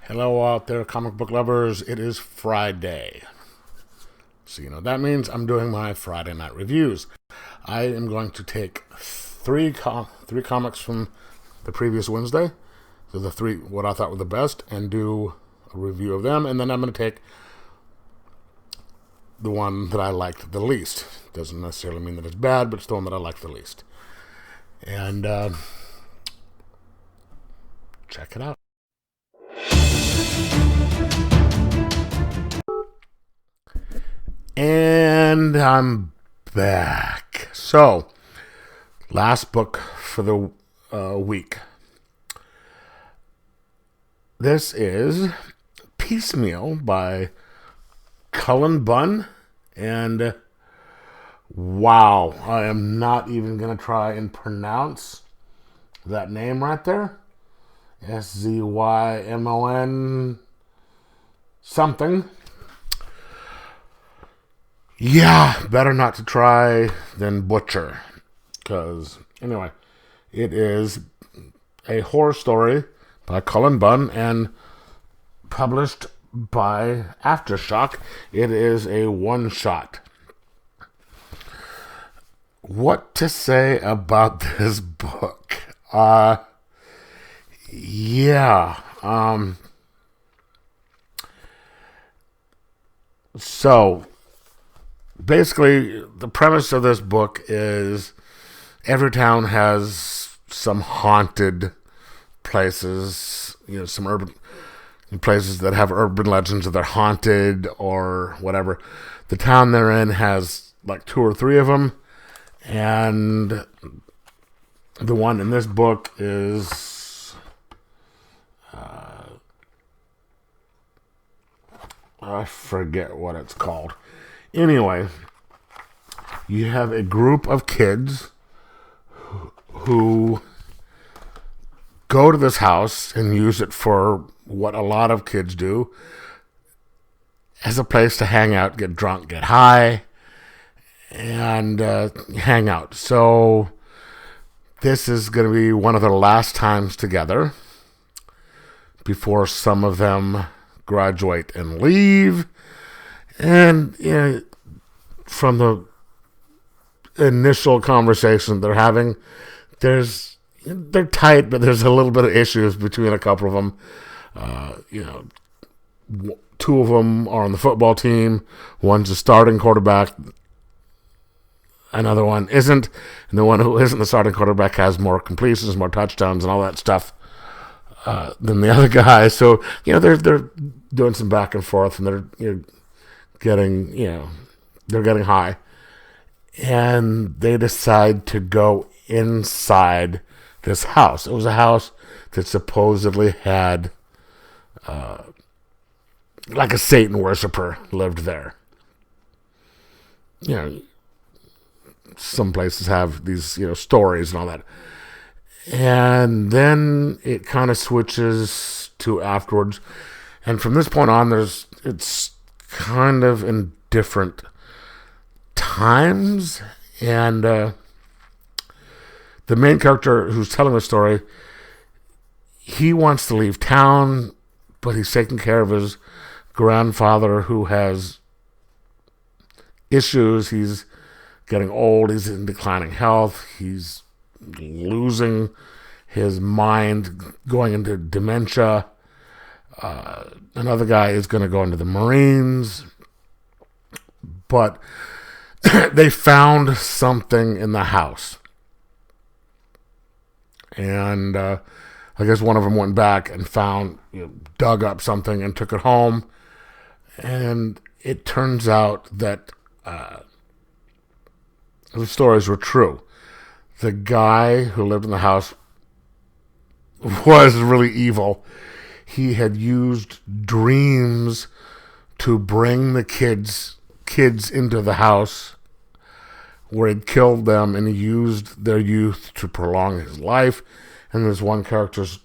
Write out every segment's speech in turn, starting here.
Hello out there, comic book lovers. It is Friday. So you know what that means. I'm doing my Friday night reviews. I am going to take three comics from the previous Wednesday, so the three what I thought were the best, and do a review of them. And then I'm going to take the one that I liked the least. Doesn't necessarily mean that it's bad, but it's the one that I liked the least. And check it out. And I'm back. So, last book for the week. This is Piecemeal by Cullen Bunn. And wow, I am not even going to try and pronounce that name right there. Zymon something. Yeah, better not to try than butcher. Because, anyway, it is a horror story by Cullen Bunn and published by Aftershock. It is a one-shot. What to say about this book? So, basically, the premise of this book is every town has some haunted places, some urban places that have urban legends that they're haunted or whatever. The town they're in has like two or three of them, and the one in this book is I forget what it's called. Anyway, you have a group of kids who go to this house and use it for what a lot of kids do, as a place to hang out, get drunk, get high, and hang out. So this is going to be one of their last times together before some of them graduate and leave. And from the initial conversation they're having, they're tight, but there's a little bit of issues between a couple of them. Two of them are on the football team. One's a starting quarterback. Another one isn't. And the one who isn't the starting quarterback has more completions, more touchdowns, and all that stuff than the other guy. So they're doing some back and forth, and they're getting high, and they decide to go inside this house. It was a house that supposedly had like a Satan worshiper lived there. Some places have these stories and all that. And then it kind of switches to afterwards, and from this point on it's kind of in different times. And the main character who's telling the story, he wants to leave town, but he's taking care of his grandfather who has issues. He's getting old. He's in declining health. He's losing his mind, going into dementia. Another guy is going to go into the Marines, but they found something in the house. And I guess one of them went back and found, dug up something and took it home. And it turns out that the stories were true. The guy who lived in the house was really evil. He had used dreams to bring the kids into the house, where he'd killed them, and he used their youth to prolong his life. And this one character's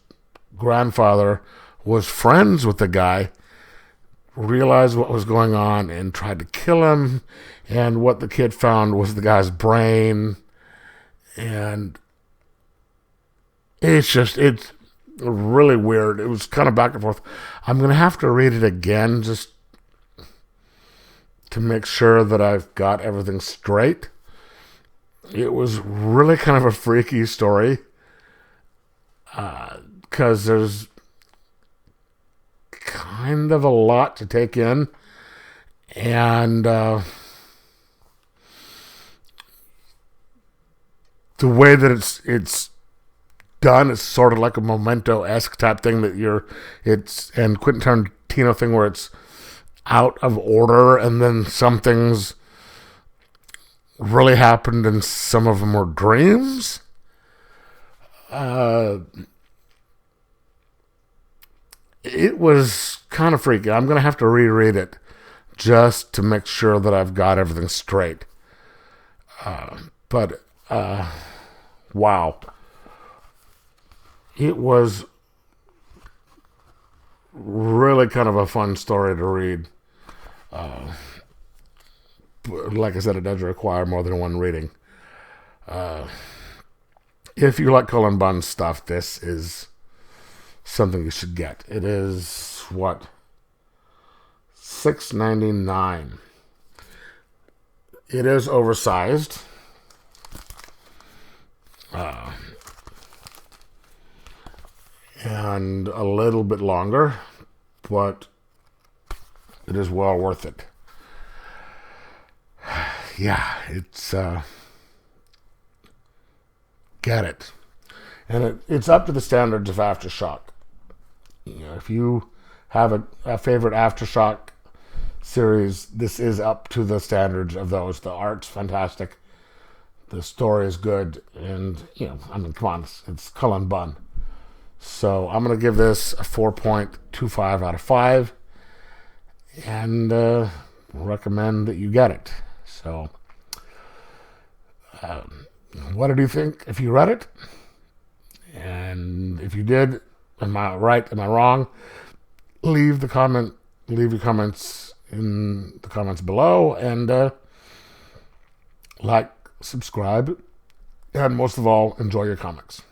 grandfather was friends with the guy, realized what was going on, and tried to kill him. And what the kid found was the guy's brain. And it's really weird. It was kind of back and forth. I'm going to have to read it again just to make sure that I've got everything straight. It was really kind of a freaky story because there's kind of a lot to take in. And the way that it's done is sort of like a Memento-esque type thing that and Quentin Tarantino thing where it's out of order, and then some things really happened and some of them were dreams. It was kind of freaky. I'm going to have to reread it just to make sure that I've got everything straight. But wow. It was really kind of a fun story to read. Like I said, it does require more than one reading. If you like Cullen Bunn stuff, this is something you should get. It is what? $6.99. It is oversized. And a little bit longer, but it is well worth it. Yeah, it's get it. And it's up to the standards of Aftershock. You know, if you have a favorite Aftershock series, this is up to the standards of those. The art's fantastic. The story is good. And, you know, I mean, come on, it's Cullen Bunn. So I'm going to give this a 4.25 out of 5. And recommend that you get it. So, what did you think if you read it? And if you did, am I right? Am I wrong? Leave your comments in the comments below, and like, subscribe, and most of all, enjoy your comics.